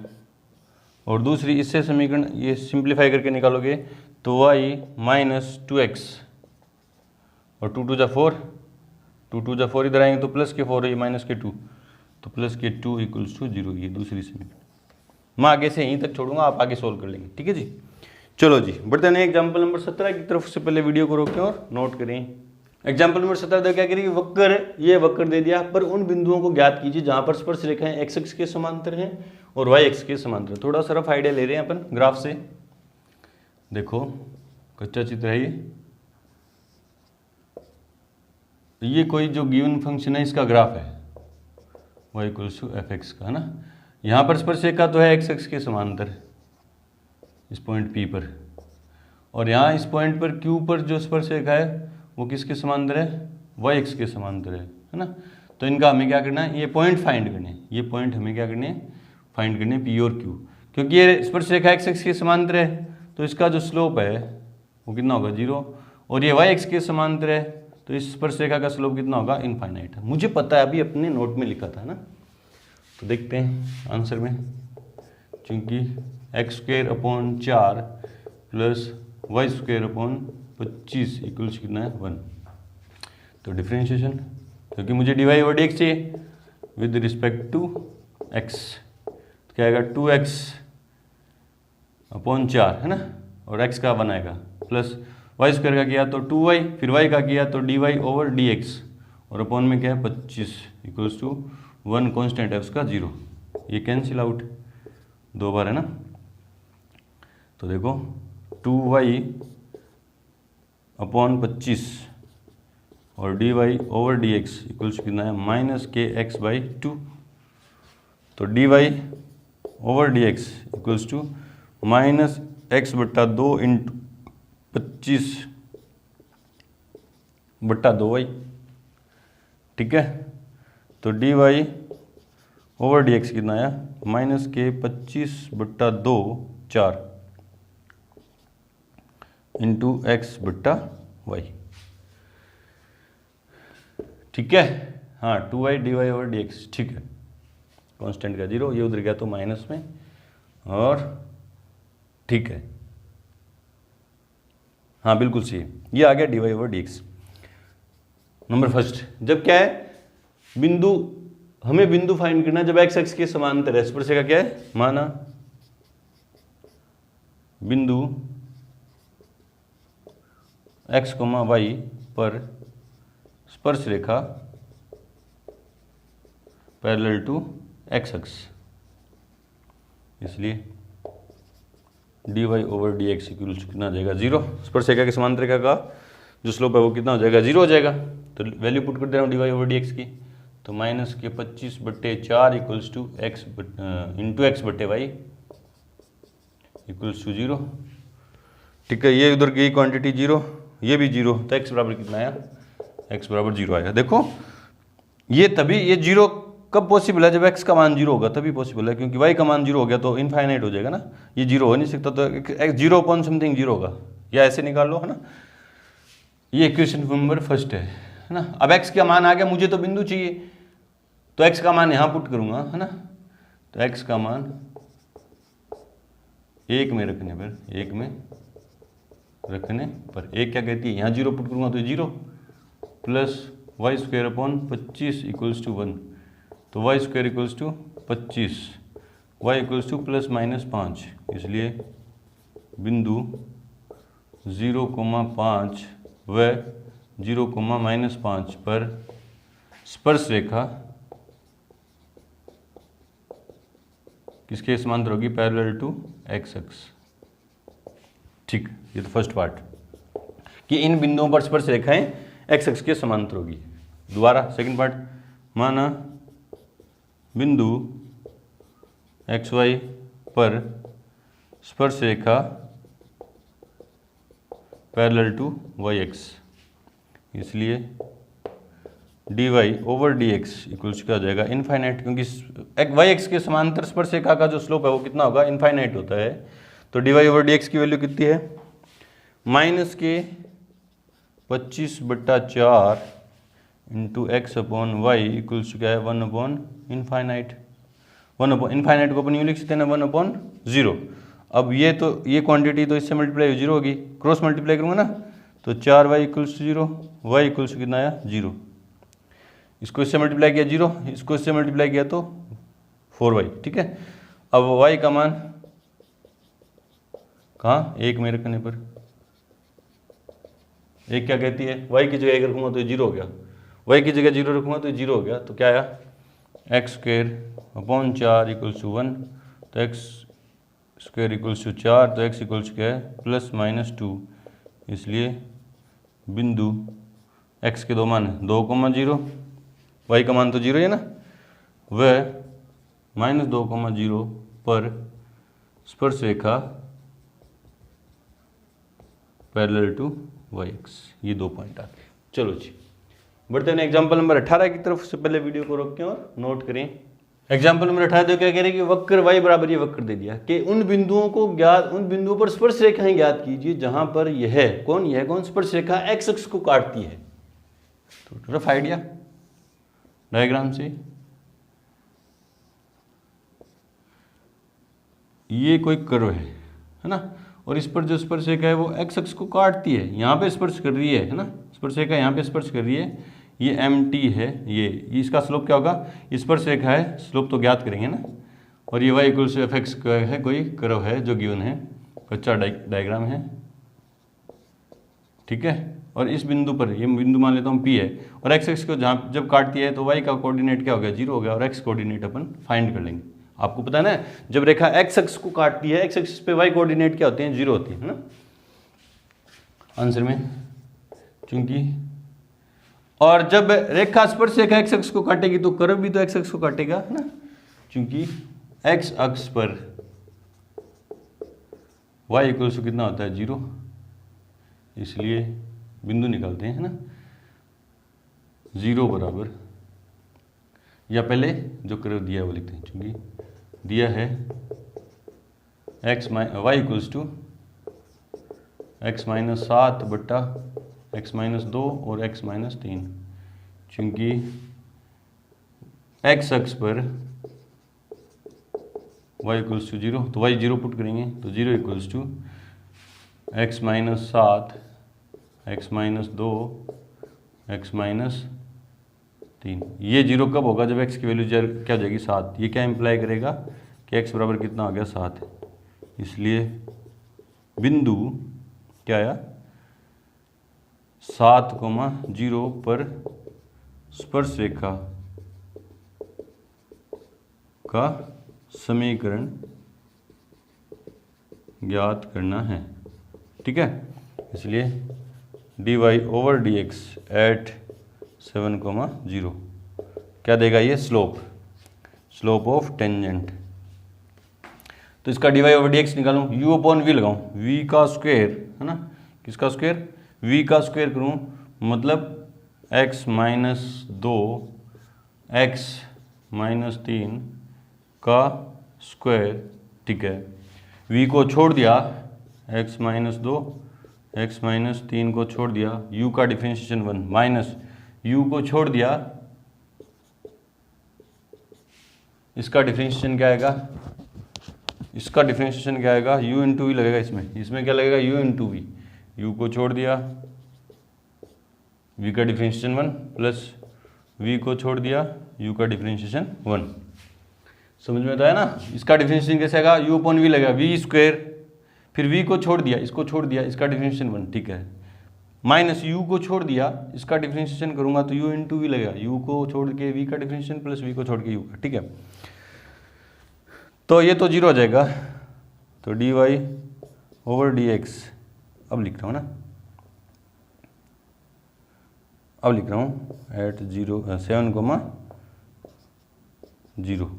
और दूसरी इससे समीकरण ये सिंप्लीफाई करके निकालोगे तो y माइनस 2x और 2 2 जा 4, 2 2 जा 4 इधर आएंगे तो प्लस के 4 है, ये माइनस के 2 तो प्लस के 2 इक्वल्स टू 0, ये दूसरी समीकरण। मैं आगे से यहीं तक छोड़ूंगा, आप आगे सोल्व कर लेंगे, ठीक है जी। चलो जी बढ़ते हैं एग्जाम्पल नंबर 17 की तरफ। से पहले वीडियो को रोकें और नोट करें। एग्जाम्पल नंबर 17 देखो क्या करेंगे, वक्र, ये वक्र दे दिया पर उन बिंदुओं को ज्ञात कीजिए जहां पर स्पर्श रेखाएं एक्स एक्स के समांतर हैं और वाई एक्स के समांतर। थोड़ा सा रफ आइडिया ले रहे हैं अपन ग्राफ से। देखो कच्चा चित्र है ये कोई जो गिवन फंक्शन है इसका ग्राफ है y equals to f x का, है ना। यहाँ पर स्पर्श रेखा तो है एक्स एक्स के समांतर इस पॉइंट P पर, और यहाँ इस पॉइंट पर Q पर जो स्पर्श रेखा है वो किसके समांतर है, y एक्स के समांतर है ना। तो इनका हमें क्या करना है, ये पॉइंट फाइंड करने हैं, ये पॉइंट हमें क्या करने हैं फाइंड करने P और Q, क्योंकि ये स्पर्श रेखा एक्स एक्स के समांतर है तो इसका जो स्लोप है वो कितना होगा 0, और ये y एक्स के समांतर है तो इस स्पर्श रेखा का स्लोप कितना होगा इनफाइनाइट। मुझे पता है, अभी अपने नोट में लिखा था ना, तो देखते हैं आंसर में। चूंकि x² प्लस y² 25 इक्वल्स कितना है 1, तो डिफरेंशिएशन, क्योंकि मुझे dy ओवर dx चाहिए विद रिस्पेक्ट टू x, तो क्या आएगा 2x/4 है ना, और x का 1 आएगा, प्लस y² का किया तो 2y, फिर y का किया तो dy ओवर dx, और अपॉन में क्या है 25 इक्वल्स टू 1 कॉन्स्टेंट है उसका 0, ये कैंसिल आउट 2 बार है ना। तो देखो 2y/25 और dy ओवर dx इक्वल्स कितना है -kx/2, तो dy over dx equals to -x/2 into 25/2y, ठीक है। तो dy ओवर dx कितना आया -k25/2 4 इंटू x/y, ठीक है। हाँ 2y dy ओवर dx, ठीक है, कांस्टेंट का 0, ये उधर गया तो माइनस में, और ठीक है हाँ बिल्कुल सही, ये आ गया dy over dx। Number first, जब क्या है बिंदु, हमें बिंदु फाइंड करना जब x एक्स के समांतर है, स्पर्श रेखा क्या है, माना बिंदु x, y पर स्पर्श रेखा पैरेलल टू x अक्ष, इसलिए dy ओवर dx इक्वल कितना आ जाएगा 0। स्पर्श रेखा के समांतर रेखा का जो स्लोप है वो कितना हो जाएगा 0 हो जाएगा, तो वैल्यू पुट कर दे रहा हूँ dy ओवर dx की, तो -के25/4 equals to x into x/y equals to 0, ठीक है। ये उधर गई क्वांटिटी 0, ये भी 0, तो x बराबर कितना आया, x बराबर 0 आया। देखो ये तभी, ये 0 कब पॉसिबल है, जब x का मान 0 होगा तभी पॉसिबल है, क्योंकि y का मान 0 हो गया तो इनफाइनाइट हो जाएगा ना, ये 0 हो नहीं सकता, तो x 0 अपॉन समथिंग 0 होगा, या ऐसे निकाल लो, है ना। ये इक्वेशन नंबर फर्स्ट है ना। अब x का मान आ गया, मुझे तो बिंदु चाहिए, तो x का मान यहाँ पुट करूँगा, है ना। तो x का मान 1 में रखने पर, 1 में रखने पर 1 क्या कहती है, यहाँ 0 पुट करूँगा तो 0, प्लस y² 25 इक्वल्स टू 1, तो y² equals to 25, y equals to ±5, इसलिए बिंदु 0,5 व 0,-5 पर स्पर्श रेखा किसके समांतर होगी, पैरेलल टू x अक्ष, ठीक। ये तो फर्स्ट पार्ट कि इन बिंदुओं पर स्पर्श रेखाएं x अक्ष के समांतर होगी। दोबारा सेकंड पार्ट, माना बिंदु एक्स वाई पर स्पर्श रेखा पैरेलल टू वाई एक्स, इसलिए d y over d x equals क्या हो जाएगा इनफाइनाइट, क्योंकि वाई एक्स के समांतर स्पर्श रेखा का जो स्लोप है वो कितना होगा इनफाइनाइट होता है। तो d y over d x की वैल्यू कितनी है minus k 25/4 into x upon y equals क्या है 1/इनफाइनाइट। 1/इनफाइनाइट को अपन यूं लिख सकते हैं ना 1/0। अब ये क्वांटिटी तो इससे मल्टीप्लाई 0 होगी, क्रॉस मल्टीप्लाई करूँगा ना तो 4y equals to 0, Y equals कितना आया 0। इसको इससे मल्टीप्लाई किया 0, इसको इससे मल्टीप्लाई किया तो 4y। ठीक है, अब y का मान कहाँ 1 में रखने पर, एक क्या कहती है y की जगह 1 रखूँगा तो 0 हो गया, y की जगह 0 रखूँगा तो 0 हो गया। तो क्या आया x² इक्वल्स टू 1, तो x² इक्वल्स टू 4, तो x इक्वल्स क्या है +-2, इसलिए बिंदु x के दो मान 2,0, y का मान तो 0 है ना, वह -2,0 पर स्पर्श रेखा पैरेलल टू वाई एक्स। ये 2 पॉइंट आ गए। चलो जी बढ़ते हैं एग्जाम्पल नंबर 18 की तरफ। से पहले वीडियो को रोकें और नोट करें। एग्जाम्पल नंबर 18 तो क्या कह रहे हैं कि वक्र y बराबर ये वक्र दे दिया कि उन बिंदुओं पर स्पर्श रेखाएं ज्ञात कीजिए जहां पर यह कौन स्पर्श रेखा एक्स अक्ष को काटती है। तो रफ आइडिया डायग्राम से, ये कोई कर्व है ना, और इस पर जो स्पर्श रेखा है वो एक्स अक्ष को काटती है, यहाँ पे स्पर्श कर रही है ना, स्पर्श रेखा यहाँ पे स्पर्श कर रही है, ये MT है, ये इसका स्लोप क्या होगा, स्पर्श रेखा है, स्लोप तो ज्ञात करेंगे ना, और ये y इक्वल्स एफ एक्स है, कोई कर्व है जो गिवन है, कच्चा डायग्राम है। ठीक है, और इस बिंदु पर, ये बिंदु मान लेता हूँ P है, और एक्स एक्स को जहाँ जब काटती है तो y का कोऑर्डिनेट क्या हो गया 0 हो गया, और x कोऑर्डिनेट अपन फाइंड कर लेंगे। आपको पता है ना जब रेखा एक्स अक्ष को काटती है, एक्स अक्ष पे y कोऑर्डिनेट क्या होते हैं 0 होते हैं ना आंसर में, चूंकि और जब रेखा स्पर्श रेखा एक्स अक्ष को काटेगी तो कर्व भी तो एक्स अक्ष को काटेगा है ना, क्योंकि एक्स अक्ष पर y इक्वल्स टू कितना होता है 0, इसलिए बिंदु निकालते हैं है ना 0 बराबर, या पहले जो कर्व दिया है वो लिखते हैं, क्योंकि दिया है y इक्वल्स टू x-7/x-2 और x-3, चूँकि x अक्ष पर y इक्वल्स टू 0, तो y 0 पुट करेंगे तो 0 equals to x-7 x-2 x-3। ये 0 कब होगा जब x की वैल्यू क्या हो जाएगी 7। ये क्या इम्प्लाई करेगा कि x बराबर कितना आ गया 7, इसलिए बिंदु क्या आया 7,0 पर स्पर्श रेखा का समीकरण ज्ञात करना है। ठीक है, इसलिए dy ओवर dx एट 7,0 क्या देगा ये स्लोप ऑफ टेंजेंट। तो इसका dy ओवर dx निकालूं, u अपॉन v लगाऊं, v का स्क्वायर है ना, किसका स्क्वायर v का स्क्वायर करूं, मतलब x-2 x-3 का स्क्वायर। ठीक है, v को छोड़ दिया, x-2 x-3 को छोड़ दिया, u का डिफरेंशिएशन 1 माइनस u को छोड़ दिया, इसका डिफरेंशिएशन क्या आएगा, इसका डिफरेंशिएशन क्या आएगा u इंटू वी लगेगा, इसमें क्या लगेगा u इंटू वी, u को छोड़ दिया, v का डिफरेंशिएशन 1 प्लस v को छोड़ दिया, u का डिफरेंशिएशन 1। समझ में तो है ना, इसका डिफरेंशिएशन कैसे आएगा u अपॉन वी लगेगा v स्क्वायर, फिर v को छोड़ दिया, इसको छोड़ दिया, इसका डिफरेंशिएशन 1। ठीक है, माइनस u को छोड़ दिया, इसका डिफरेंशिएशन करूंगा तो u इंटू वी लगेगा, u को छोड़ के v का डिफरेंशिएशन प्लस v को छोड़ के u का। ठीक है, तो ये तो 0 हो जाएगा, तो dy ओवर dx अब लिख रहा हूँ ना, अब लिख रहा हूँ एट 7,0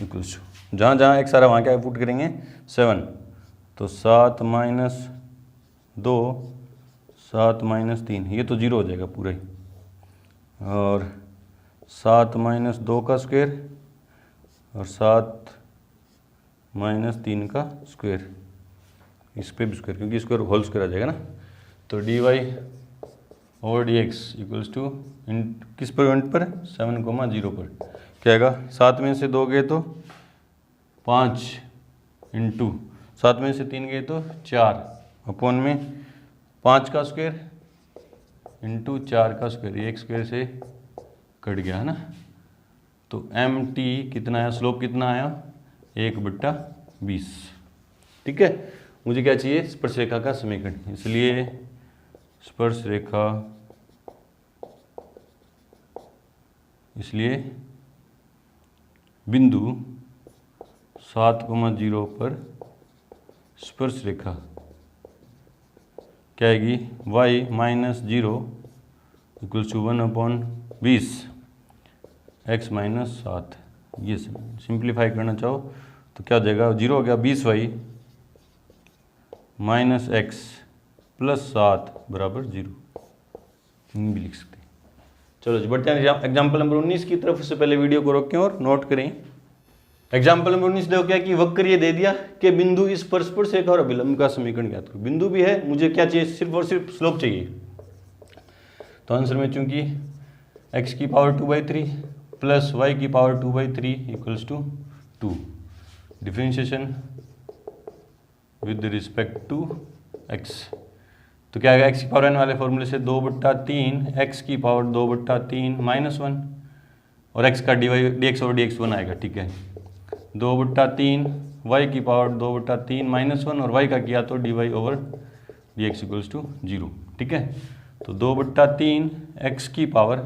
इक्वल्स टू जहाँ जहाँ एक्स आ रहा है वहाँ क्या पुट करेंगे 7, तो 7 माइनस 2 7 माइनस 3, ये तो 0 हो जाएगा पूरा ही, और 7 माइनस 2 का स्क्वायर और 7 माइनस 3 का स्क्वायर, इस पे भी स्क्वायर क्योंकि स्क्वायर होल स्क्वायर आ जाएगा ना। तो dy over dx equals to किस पर यूनिट पर 7,0 पर क्या आएगा, 7 में से 2 गए तो 5 इंटू 7 में से 3 गए तो 4 अपॉन में 5 का स्क्वायर इंटू 4 का स्क्वायर, ये एक स्क्वायर से कट गया है ना। तो एम टी कितना आया, स्लोप कितना आया 1/20। ठीक है, मुझे क्या चाहिए, स्पर्शरेखा का समीकरण, इसलिए स्पर्शरेखा, इसलिए बिंदु 7,0 पर स्पर्शरेखा क्या आएगी, y minus 0 equals to 1/20 x minus 7। ये सिंप्लीफाई करना चाहो तो क्या हो जाएगा, 0 हो गया, 20y माइनस एक्स प्लस 7 बराबर 0, भी लिख सकते हैं। चलो जी बढ़ते हैं एग्जाम्पल नंबर 19 की तरफ। उससे पहले वीडियो को रोकें और नोट करें। एग्जाम्पल नंबर 19 देखो क्या कि वक्र ये दे दिया कि बिंदु इस पर स्पर्शरेखा और अभिलंब का समीकरण ज्ञात करो। बिंदु भी है, मुझे क्या चाहिए, सिर्फ और सिर्फ स्लोप चाहिए। तो आंसर में चूंकि x की पावर 2/3 प्लस y की power 2/3 equals to 2, differentiation with respect to x, तो क्या आएगा, x की पावर n वाले फॉर्मूले से 2/3 x की पावर 2/3 माइनस 1 और x का dx ओवर dx 1 आएगा। ठीक है, 2/3 y की पावर 2/3 माइनस 1 और y का किया तो dy over dx equals to 0। ठीक है, तो 2/3 x की पावर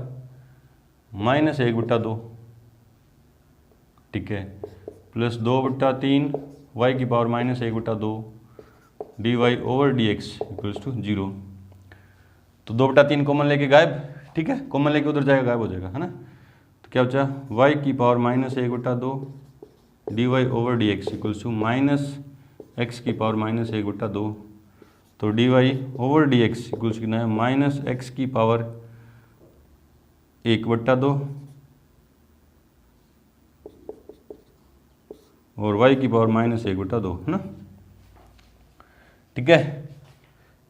माइनस 1/2, ठीक है, प्लस 2/3 y की power minus 1/2 dy over dx equals to 0। तो 2/3 कॉमन लेके गायब, ठीक है, कॉमन लेके उधर जाएगा, गायब हो जाएगा, है ना। तो क्या बचा, y की power minus 1/2 dy over dx equals to minus x की पावर माइनस 1/2, तो dy ओवर dx इक्वल्स कितना है, माइनस x की पावर 1/2 और y की पावर माइनस 1/2, है ना। ठीक है,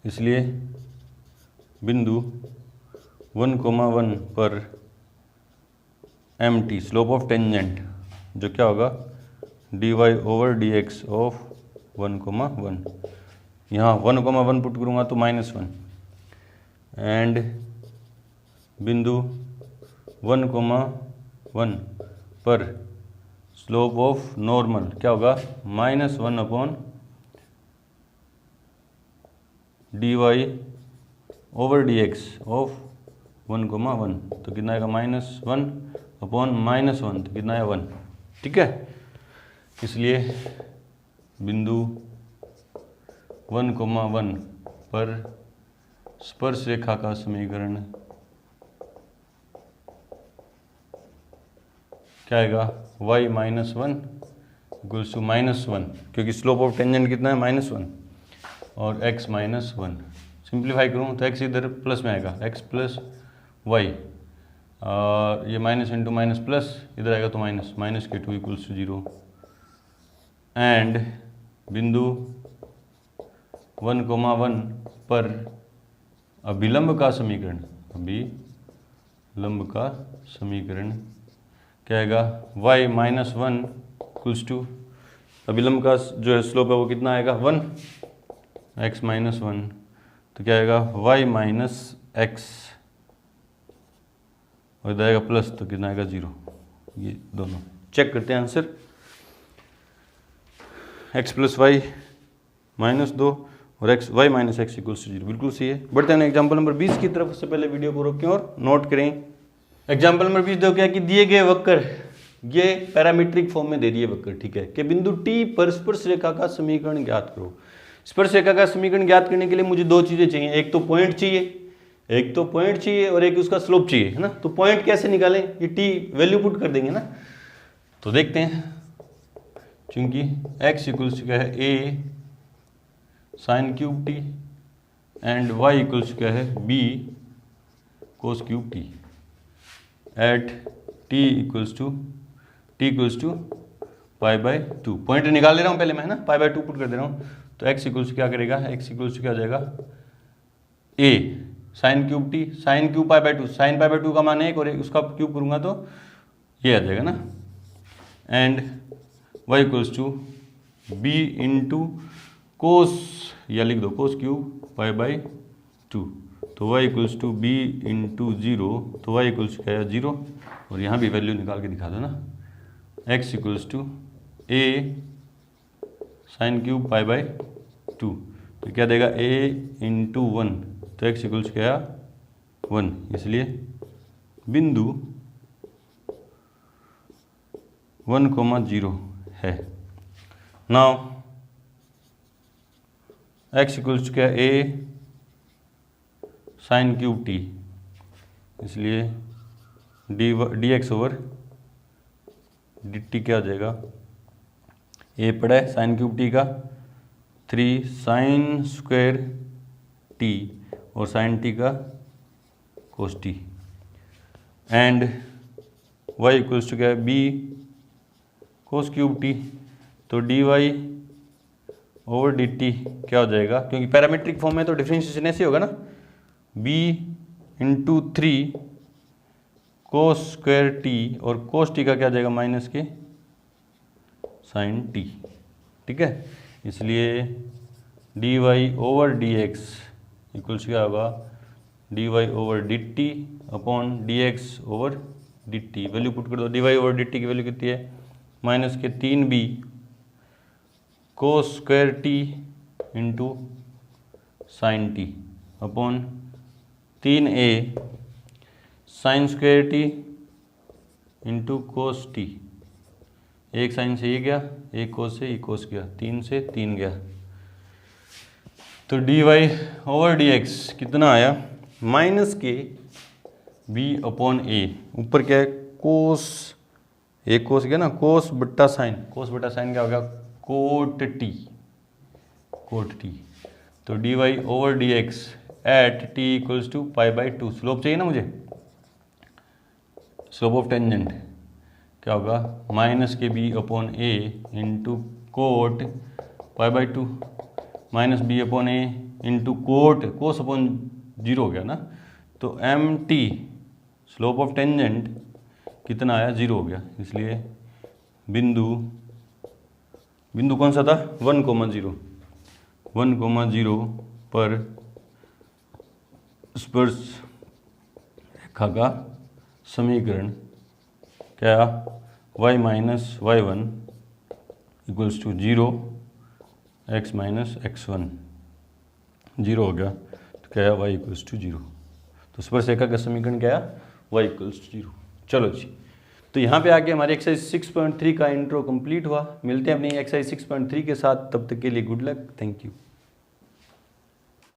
इसलिए बिंदु 1,1 पर mt स्लोप ऑफ टेंजेंट जो क्या होगा, dy ओवर dx ऑफ 1,1, यहाँ 1,1 पुट करूँगा तो -1, एंड बिंदु 1,1 पर स्लोप ऑफ नॉर्मल क्या होगा, -1 dy ओवर dx ऑफ 1,1, तो कितना आएगा, -1/-1, तो कितना है 1। ठीक है, इसलिए बिंदु 1,1 पर स्पर्शरेखा का समीकरण क्या आएगा, y -1 इक्वल्स टू -1, क्योंकि स्लोप ऑफ टेंजेंट कितना है, -1 और x -1। सिंप्लीफाई करूँ तो x इधर प्लस में आएगा, x प्लस वाई, और ये माइनस इंटू माइनस प्लस इधर आएगा तो माइनस, माइनस के 2 इक्वल्स टू 0। एंड बिंदु 1,1 पर अभिलंब का समीकरण, अभिलंब का समीकरण क्या आएगा, y -1 इक्वल्स टू, अभिलंब का जो है स्लोप है वो कितना आएगा, 1, x -1, तो क्या आएगा, y -x और इधर आएगा प्लस, तो कितना आएगा 0। ये दोनों चेक करते हैं आंसर, x प्लस वाई -2 और y -x इक्वल्स टू 0, बिल्कुल सही है। बढ़ते हैं एग्जाम्पल नंबर 20 की तरफ। उससे पहले वीडियो को रोकें और नोट करें। एग्जाम्पल नंबर 20 देखो क्या कि दिए गए वक्र, ये पैरामीट्रिक फॉर्म में दे दिए वक्र, ठीक है, कि बिंदु T पर स्पर्शरेखा का समीकरण ज्ञात करो। स्पर्शरेखा का समीकरण ज्ञात करने के लिए मुझे दो चीजें चाहिए, एक तो पॉइंट चाहिए, और एक उसका स्लोप चाहिए, है ना। तो पॉइंट कैसे निकालें, ये T वैल्यू पुट कर देंगे ना। तो देखते हैं, चूंकि x इक्वल्स क्या है a sine cube t and y equals क्या है b cos cube t at t equals to pi by 2। Point निकाल ले रहा हूँ पहले मैं, है ना, पाई बाय 2 पुट कर दे रहा हूँ। तो x इक्वल्स क्या करेगा, x इक्वल्स क्या हो जाएगा a sine cube T, sign cube pi by 2, sine pi by 2 का मान 1 और उसका क्यूब करूँगा तो ये आ जाएगा ना, and y equals to b into cos, या लिख दो कोस क्यूब पाई बाय 2। तो y equals to b into 0, तो y इक्वल्स क्या है 0, और यहाँ भी वैल्यू निकाल के दिखा दो ना, x equals to a sine cube pi by 2, तो क्या देगा a इंटू 1, तो x इक्वल्स क्या 1, इसलिए बिंदु 1,0 है। नाउ x इक्वल्स क्या a साइन क्यूब टी, इसलिए D x over d t क्या हो जाएगा, a पड़ा है साइन क्यूब टी का 3 साइन स्क्वायर टी और साइन टी का cos t, and y equals to क्या है b कोस क्यूब टी, तो d y over d t क्या हो जाएगा, क्योंकि पैरामीट्रिक फॉर्म में तो डिफरेंशिएशन ऐसे होगा ना, b इंटू 3 कोस स्क्वायर टी और कोस टी का क्या जाएगा माइनस के साइन टी, ठीक है। इसलिए d y over d x equals क्या होगा, d y over d t upon d x over d t. Value put कर दो, d y over d t की वैल्यू कितनी है, minus k 3b cos square t into sine t upon 3a sine square t into cos t, एक sine से ये गया, एक कोस से ये कोस गया, 3 से 3 गया, तो d y over d x कितना आया, माइनस के b अपॉन a, ऊपर क्या है कोस, एक कोस गया ना, कोस बट्टा साइन, कोस बट्टा साइन क्या हो गया कोट टी, कोट टी, तो d y over d x at t equals to pi by 2। Slope चाहिए ना मुझे, स्लोप ऑफ टेंजेंट क्या होगा, minus k b upon a into cot pi by 2 minus b upon a into cot cos upon 0 हो गया ना, तो m t slope of tangent कितना आया 0 हो गया, इसलिए बिंदु कौन सा था 1,0 पर स्पर्श रेखा का समीकरण क्या, y minus y1 equals to 0, x minus x1 0 हो गया, तो क्या है y इक्वल्स टू 0, तो स्पर्श रेखा का समीकरण क्या है y इक्वल्स टू 0। चलो जी, तो यहाँ पे आके हमारे एक्सरसाइज 6.3 का इंट्रो कंप्लीट हुआ। मिलते हैं अपनी एक्सरसाइज 6.3 के साथ, तब तक के लिए गुड लक, थैंक यू।